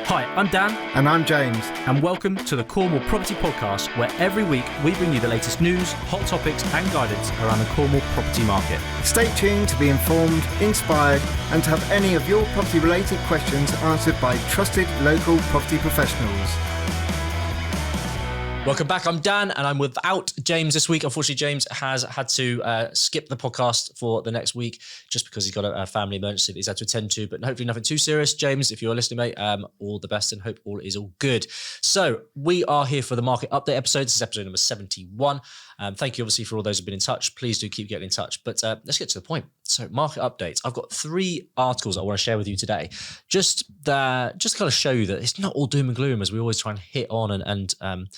Hi, I'm Dan. And I'm James. And welcome to the Cornwall Property Podcast, where every week we bring you the latest news, hot topics and guidance around the Cornwall property market. Stay tuned to be informed, inspired and to have any of your property related questions answered by trusted local property professionals. Welcome back. I'm Dan and I'm without James this week. Unfortunately, James has had to skip the podcast for the next week just because he's got a family emergency that he's had to attend to, but hopefully nothing too serious. James, if you're listening, mate, all the best and hope all is all good. So we are here for the market update episode. This is episode number 71. Thank you, obviously, for all those who've been in touch. Please do keep getting in touch. But let's get to the point. So market updates. I've got 3 articles I want to share with you today. Just to kind of show you that it's not all doom and gloom as we always try and hit on and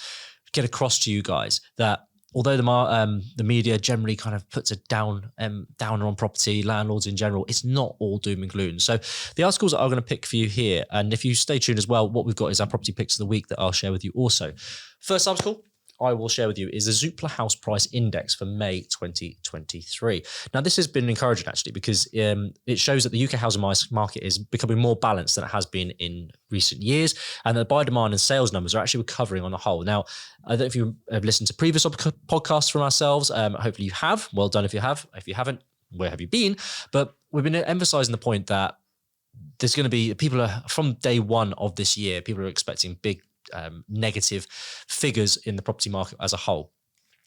get across to you guys that although the media generally kind of puts a downer on property, landlords in general, it's not all doom and gloom. So the articles that I'm going to pick for you here, and if you stay tuned as well, what we've got is our property picks of the week that I'll share with you also. First article I will share with you is the Zoopla House Price Index for May 2023. Now, this has been encouraging actually because it shows that the UK housing market is becoming more balanced than it has been in recent years, and the buy demand and sales numbers are actually recovering on the whole. Now, I don't know if you have listened to previous podcasts from ourselves. Hopefully you have. Well done if you have. If you haven't, where have you been? But we've been emphasising the point that there's going to be people are from day one of this year. People are expecting big negative figures in the property market as a whole.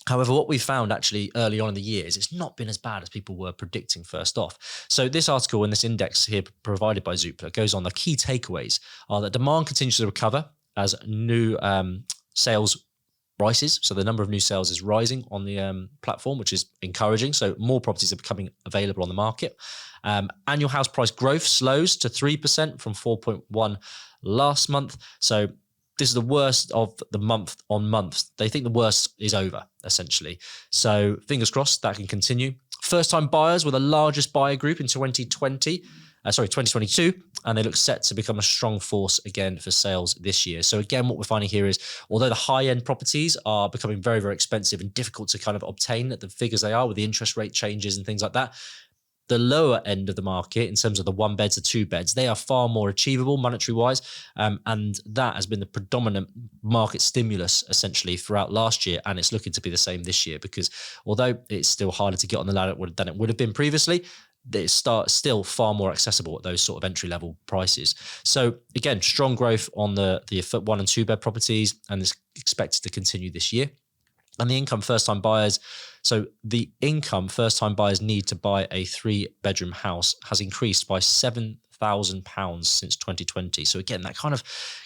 However, what we found actually early on in the year is it's not been as bad as people were predicting first off. So this article and this index here provided by Zoopla goes on. The key takeaways are that demand continues to recover as new sales rises. So the number of new sales is rising on the platform, which is encouraging. So more properties are becoming available on the market. Annual house price growth slows to 3% from 4.1 last month. So this is the worst of the month on month. They think the worst is over, essentially. So fingers crossed that can continue. First-time buyers were the largest buyer group in 2022, and they look set to become a strong force again for sales this year. So again, what we're finding here is, although the high-end properties are becoming very, very expensive and difficult to kind of obtain at the figures they are with the interest rate changes and things like that, the lower end of the market, in terms of the 1 beds to 2 beds, they are far more achievable monetary wise. And that has been the predominant market stimulus essentially throughout last year. And it's looking to be the same this year because although it's still harder to get on the ladder than it would have been previously, it's still far more accessible at those sort of entry level prices. So again, strong growth on the 1 and 2 bed properties, and it's expected to continue this year. And the income first-time buyers, so the income first-time buyers need to buy a 3-bedroom house has increased by £7,000 since 2020. So again, that kind of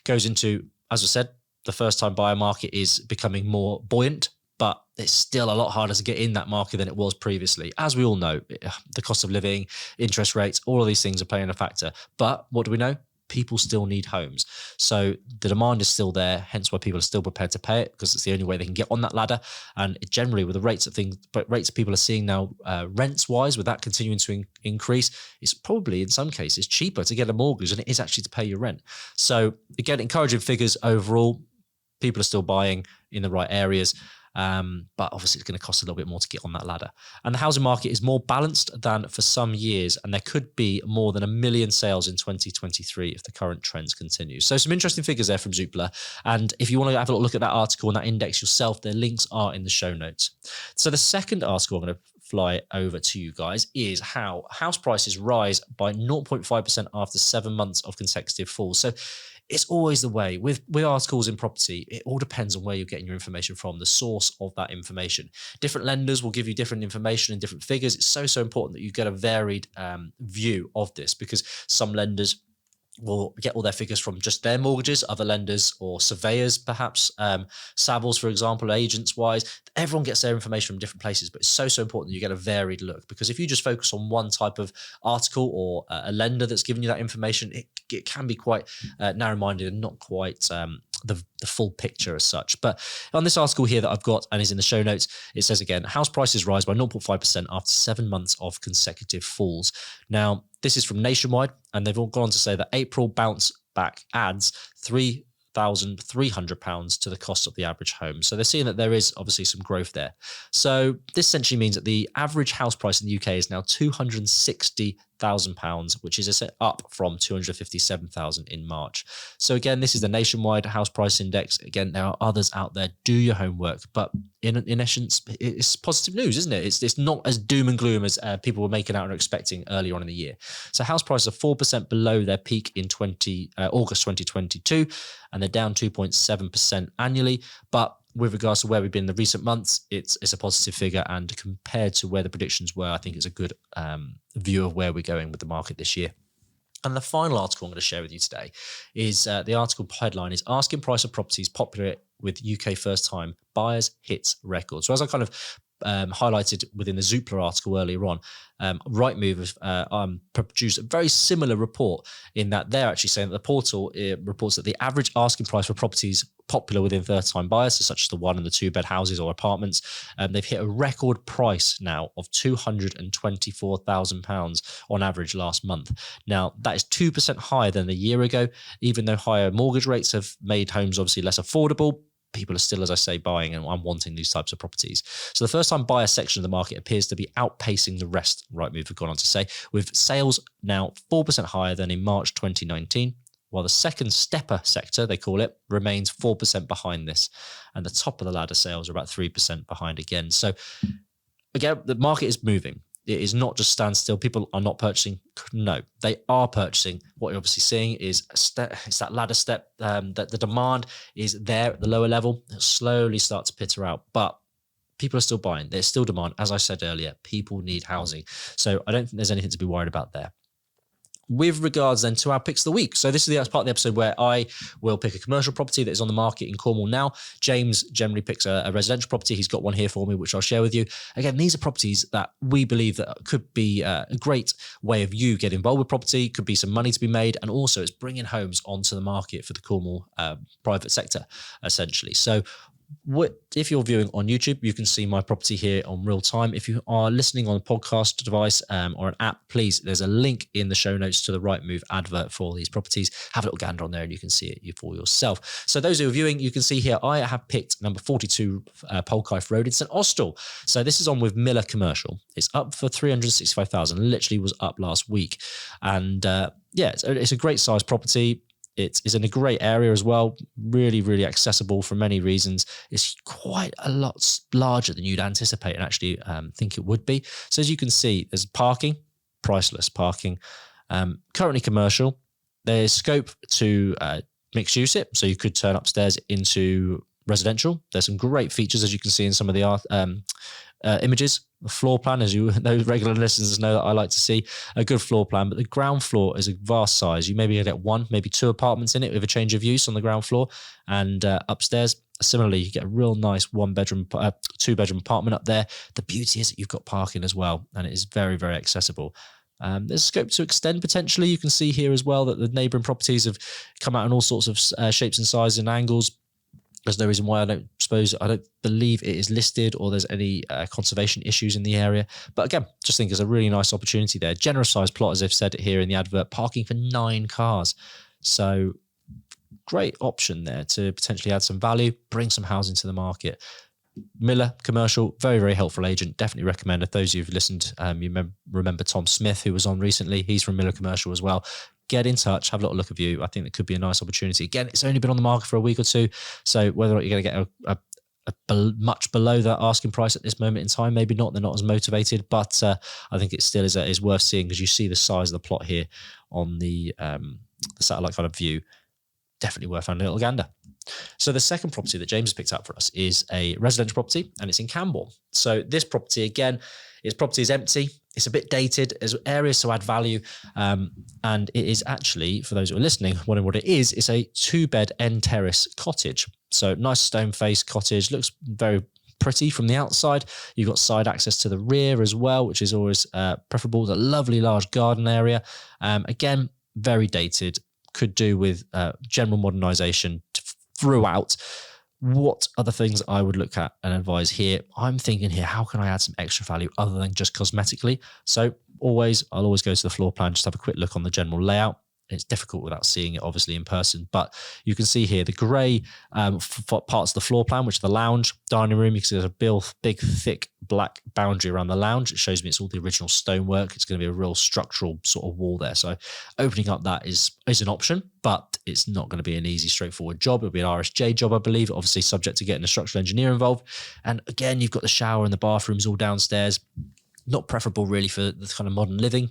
goes into, as I said, the first-time buyer market is becoming more buoyant, but it's still a lot harder to get in that market than it was previously. As we all know, the cost of living, interest rates, all of these things are playing a factor. But what do we know? People still need homes. So the demand is still there, hence why people are still prepared to pay it because it's the only way they can get on that ladder. And generally with the rates people are seeing now rents wise, with that continuing to increase, it's probably in some cases cheaper to get a mortgage than it is actually to pay your rent. So again, encouraging figures overall. People are still buying in the right areas. But obviously it's going to cost a little bit more to get on that ladder. And the housing market is more balanced than for some years, and there could be more than 1 million sales in 2023 if the current trends continue. So some interesting figures there from Zoopla. And if you want to have a look at that article and that index yourself, their links are in the show notes. So the second article I'm going to fly over to you guys is how house prices rise by 0.5% after 7 months of consecutive falls. So it's always the way with articles in property. It all depends on where you're getting your information from, the source of that information. Different lenders will give you different information and different figures. It's so important that you get a varied view of this because some lenders will get all their figures from just their mortgages, other lenders or surveyors, perhaps, Savills, for example, agents wise. Everyone gets their information from different places, but it's so important that you get a varied look because if you just focus on one type of article or a lender that's giving you that information, it can be quite narrow-minded and not quite the full picture as such. But on this article here that I've got and is in the show notes, it says again, house prices rise by 0.5% after 7 months of consecutive falls. Now, this is from Nationwide, and they've all gone on to say that April bounce back adds £3,300 to the cost of the average home. So they're seeing that there is obviously some growth there. So this essentially means that the average house price in the UK is now £260,000 £258,000, which is a set up from 257,000 in March. So again, this is the nationwide house price index. Again, there are others out there. Do your homework, but in essence, it's positive news, isn't it? It's not as doom and gloom as people were making out and expecting earlier on in the year. So house prices are 4% below their peak in August 2022, and they're down 2.7% annually. But with regards to where we've been in the recent months, it's a positive figure, and compared to where the predictions were, I think it's a good view of where we're going with the market this year. And the final article I'm going to share with you today is the article headline is "Asking Price of Properties Popular with UK First-Time Buyers Hits Record." So as I kind of highlighted within the Zoopla article earlier on, Rightmove have produced a very similar report in that they're actually saying that the portal reports that the average asking price for properties popular within first-time buyers, so such as the 1 and the 2 bed houses or apartments, they've hit a record price now of £224,000 on average last month. Now, that is 2% higher than a year ago, even though higher mortgage rates have made homes obviously less affordable. People are still, as I say, buying and wanting these types of properties. So the first-time buyer section of the market appears to be outpacing the rest, Rightmove have gone on to say, with sales now 4% higher than in March 2019, while the second stepper sector, they call it, remains 4% behind this. And the top of the ladder sales are about 3% behind again. So again, the market is moving. It is not just standstill. People are not purchasing. No, they are purchasing. What you're obviously seeing is it's that ladder step, that the demand is there at the lower level. It'll slowly start to peter out, but people are still buying. There's still demand. As I said earlier, people need housing. So I don't think there's anything to be worried about there. With regards then to our picks of the week. So this is the part of the episode where I will pick a commercial property that is on the market in Cornwall now. James generally picks a residential property. He's got one here for me, which I'll share with you. Again, these are properties that we believe that could be a great way of you getting involved with property, could be some money to be made, and also it's bringing homes onto the market for the Cornwall private sector, essentially. So if you're viewing on YouTube, you can see my property here on real time. If you are listening on a podcast device or an app, please, there's a link in the show notes to the Rightmove advert for these properties. Have a little gander on there and you can see it for yourself. So those who are viewing, you can see here, I have picked number 42 Polkife Road in St Austell. So this is on with Miller Commercial. It's up for 365,000, literally was up last week. And it's a great size property. It's in a great area as well, really, really accessible for many reasons. It's quite a lot larger than you'd anticipate and actually think it would be. So as you can see, there's parking, priceless parking, currently commercial. There's scope to mixed use it, so you could turn upstairs into residential. There's some great features, as you can see in some of the images. The floor plan, as you those regular listeners know that I like to see, a good floor plan, but the ground floor is a vast size. You maybe get 1, maybe 2 apartments in it with a change of use on the ground floor, and upstairs, similarly, you get a real nice 2-bedroom apartment up there. The beauty is that you've got parking as well, and it is very, very accessible. There's scope to extend potentially. You can see here as well that the neighbouring properties have come out in all sorts of shapes and sizes and angles. There's no reason why I don't believe it is listed or there's any conservation issues in the area. But again, just think there's a really nice opportunity there. Generous sized plot, as they've said it here in the advert, parking for 9 cars. So great option there to potentially add some value, bring some housing to the market. Miller Commercial, very, very helpful agent. Definitely recommend. If those of you who've listened, you remember Tom Smith, who was on recently. He's from Miller Commercial as well. Get in touch, have a little look at you. I think it could be a nice opportunity. Again, it's only been on the market for a week or two, so whether or not you're going to get a much below that asking price at this moment in time, maybe not. They're not as motivated, but I think it still is worth seeing because you see the size of the plot here on the satellite kind of view. Definitely worth having a little gander. So the second property that James has picked up for us is a residential property, and it's in Camborne. So this property, again, its property is empty. It's a bit dated. There's areas to add value. And it is actually, for those who are listening, wondering what it is, it's a 2-bed end terrace cottage. So nice stone face cottage, looks very pretty from the outside. You've got side access to the rear as well, which is always preferable. There's a lovely large garden area. Again, very dated. Could do with general modernisation throughout. What other things I would look at and advise here? I'm thinking here, how can I add some extra value other than just cosmetically? So I'll always go to the floor plan, just have a quick look on the general layout. it's difficult without seeing it obviously in person. But you can see here the grey parts of the floor plan, which are the lounge, dining room. You can see there's a big, thick black boundary around the lounge. It shows me it's all the original stonework. It's going to be a real structural sort of wall there. So opening up that is an option, but it's not going to be an easy, straightforward job. It'll be an RSJ job, I believe, obviously subject to getting a structural engineer involved. And again, you've got the shower and the bathrooms all downstairs. Not preferable really for the kind of modern living.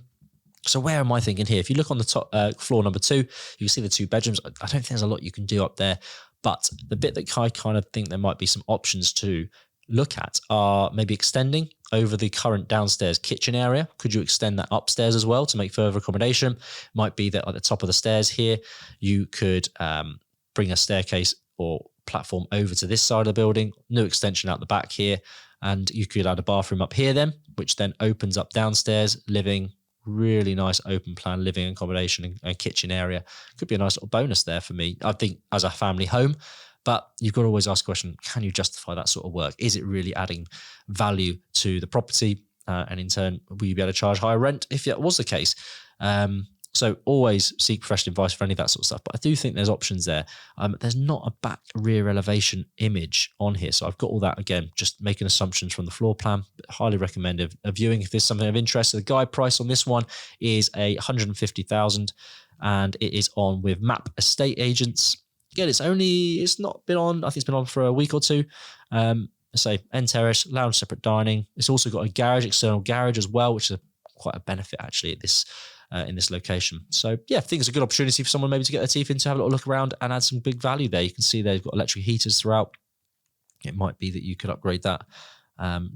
So where am I thinking here? If you look on the top floor number 2, you can see the 2 bedrooms. I don't think there's a lot you can do up there, but the bit that I kind of think there might be some options to look at are maybe extending over the current downstairs kitchen area. Could you extend that upstairs as well to make further accommodation? Might be that at the top of the stairs here, you could bring a staircase or platform over to this side of the building, new extension out the back here, and you could add a bathroom up here then, which then opens up downstairs, living, really nice open plan living accommodation and kitchen area. Could be a nice little bonus there for me, I think, as a family home. But you've got to always ask the question, can you justify that sort of work? Is it really adding value to the property? And in turn, will you be able to charge higher rent if that was the case? So always seek professional advice for any of that sort of stuff. But I do think there's options there. There's not a back rear elevation image on here. So I've got all that, again, just making assumptions from the floor plan. But highly recommend a viewing if there's something of interest. So the guide price on this one is $150,000 and it is on with Map Estate Agents. Again, it's not been on, I think it's been on for a week or two. Say end terrace, lounge, separate dining. It's also got a garage, external garage as well, which is quite a benefit actually at this in this location. So yeah, I think it's a good opportunity for someone maybe to get their teeth into, have a little look around and add some big value there. You can see they've got electric heaters throughout. It might be that you could upgrade that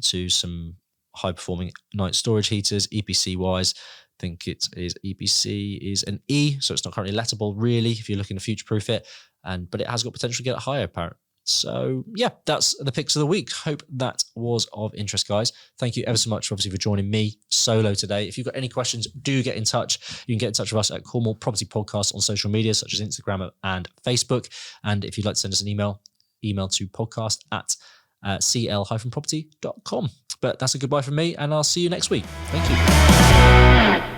to some high performing night storage heaters. EPC wise, I think it is EPC is an E, so it's not currently lettable really if you're looking to future proof it. But it has got potential to get higher apparently. So yeah, that's the picks of the week. Hope that was of interest, guys. Thank you ever so much, obviously, for joining me solo today. If you've got any questions, do get in touch. You can get in touch with us at Cornwall Property Podcast on social media, such as Instagram and Facebook. And if you'd like to send us an email to podcast@cl-property.com. But that's a goodbye from me, and I'll see you next week. Thank you.